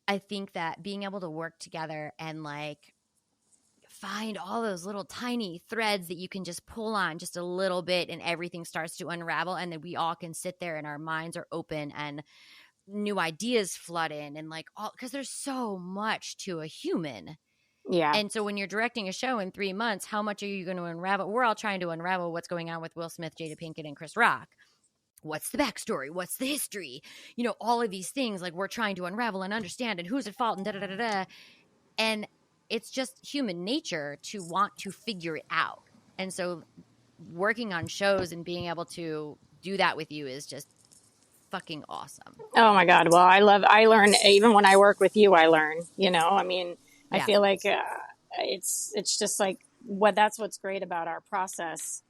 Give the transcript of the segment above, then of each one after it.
I think that being able to work together and like find all those little tiny threads that you can just pull on just a little bit and everything starts to unravel, and then we all can sit there and our minds are open and new ideas flood in, and like all, because there's so much to a human. Yeah. And so when you're directing a show in 3 months, how much are you going to unravel? We're all trying to unravel what's going on with Will Smith, Jada Pinkett, and Chris Rock. What's the backstory? What's the history? You know, all of these things, like we're trying to unravel and understand, and who's at fault, and da-da-da-da-da. And it's just human nature to want to figure it out. And so working on shows and being able to do that with you is just fucking awesome. Oh my God. Well, I learn, even when I work with you, I learn, I mean, I Yeah. feel like it's just like that's what's great about our process.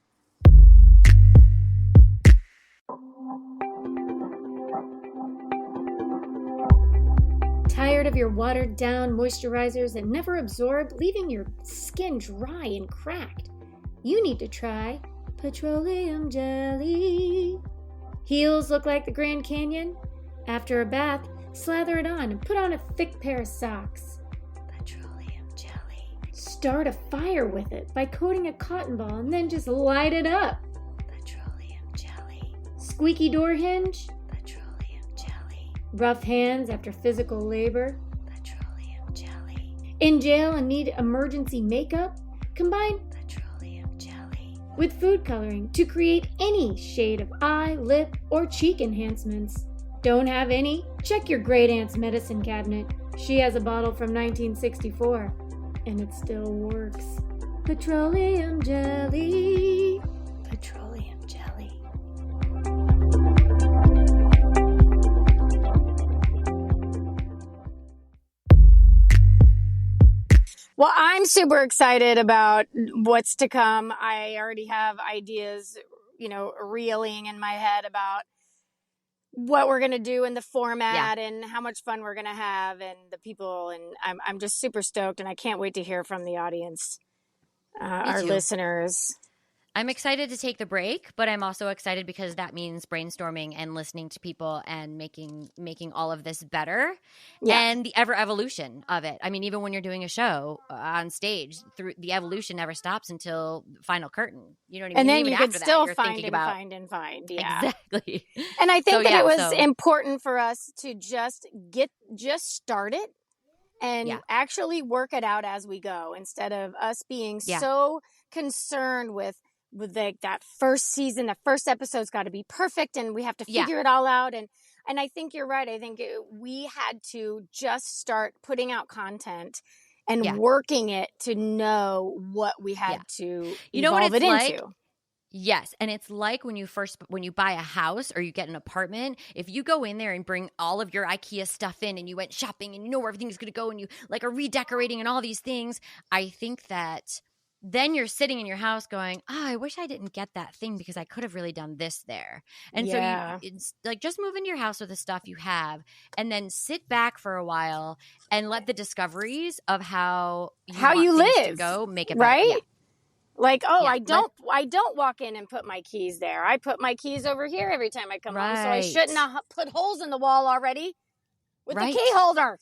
Tired of your watered down moisturizers that never absorb, leaving your skin dry and cracked? You need to try petroleum jelly. Heels look like the Grand Canyon? After a bath, slather it on and put on a thick pair of socks. Petroleum jelly. Start a fire with it by coating a cotton ball and then just light it up. Petroleum jelly. Squeaky door hinge? Petroleum jelly. Rough hands after physical labor? Petroleum jelly. In jail and need emergency makeup? Combine petroleum jelly with food coloring to create any shade of eye, lip, or cheek enhancements. Don't have any? Check your great aunt's medicine cabinet. She has a bottle from 1964, and it still works. Petroleum jelly. Petroleum jelly. Well, I'm super excited about what's to come. I already have ideas, reeling in my head about what we're going to do in the format and how much fun we're going to have and the people. And I'm just super stoked, and I can't wait to hear from the audience, our listeners. I'm excited to take the break, but I'm also excited because that means brainstorming and listening to people and making all of this better, and the ever evolution of it. I mean, even when you're doing a show on stage, through the evolution never stops until final curtain. You know what I mean? And then even you can after still that, find and find. Yeah, exactly. And I think that it was important for us to just start it and actually work it out as we go, instead of us being so concerned with like that first season, the first episode's got to be perfect and we have to figure it all out. And I think you're right. I think we had to just start putting out content and working it to know what we had to evolve it into. Yes. And it's like when you buy a house or you get an apartment, if you go in there and bring all of your IKEA stuff in and you went shopping and you know where everything's going to go and you like are redecorating and all these things, I think that then you're sitting in your house going, oh, I wish I didn't get that thing because I could have really done this there. And so it's like just move into your house with the stuff you have and then sit back for a while and let the discoveries of how you live to go make it better. Right? Yeah. Like, I don't walk in and put my keys there. I put my keys over here every time I come home. So I shouldn't have put holes in the wall already with the key holder.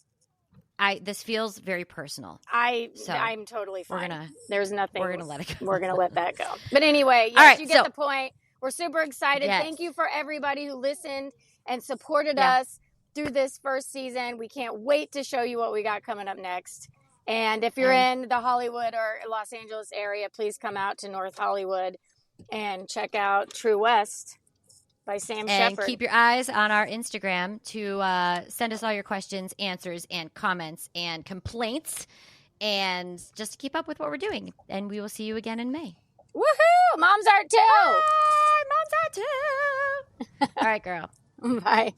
This feels very personal. I'm totally fine. There's nothing. We're gonna let it go. We're gonna let that go. But anyway, you get the point. We're super excited. Yes. Thank you for everybody who listened and supported us through this first season. We can't wait to show you what we got coming up next. And if you're in the Hollywood or Los Angeles area, please come out to North Hollywood and check out True West by Sam Shepard. And keep your eyes on our Instagram to send us all your questions, answers, and comments and complaints, and just to keep up with what we're doing. And we will see you again in May. Woohoo! Moms are too! Bye! Moms are too! All right, girl. Bye.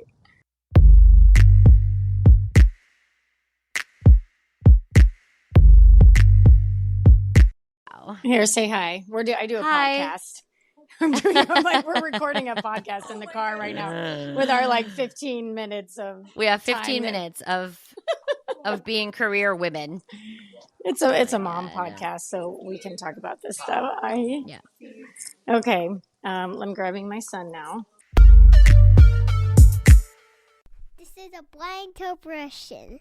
Here, say hi. I do a podcast. We're recording a podcast in the car right now with our 15 minutes of. We have 15 minutes of being career women. It's a mom podcast, so we can talk about this stuff. Okay. I'm grabbing my son now. This is a Blind Corporation.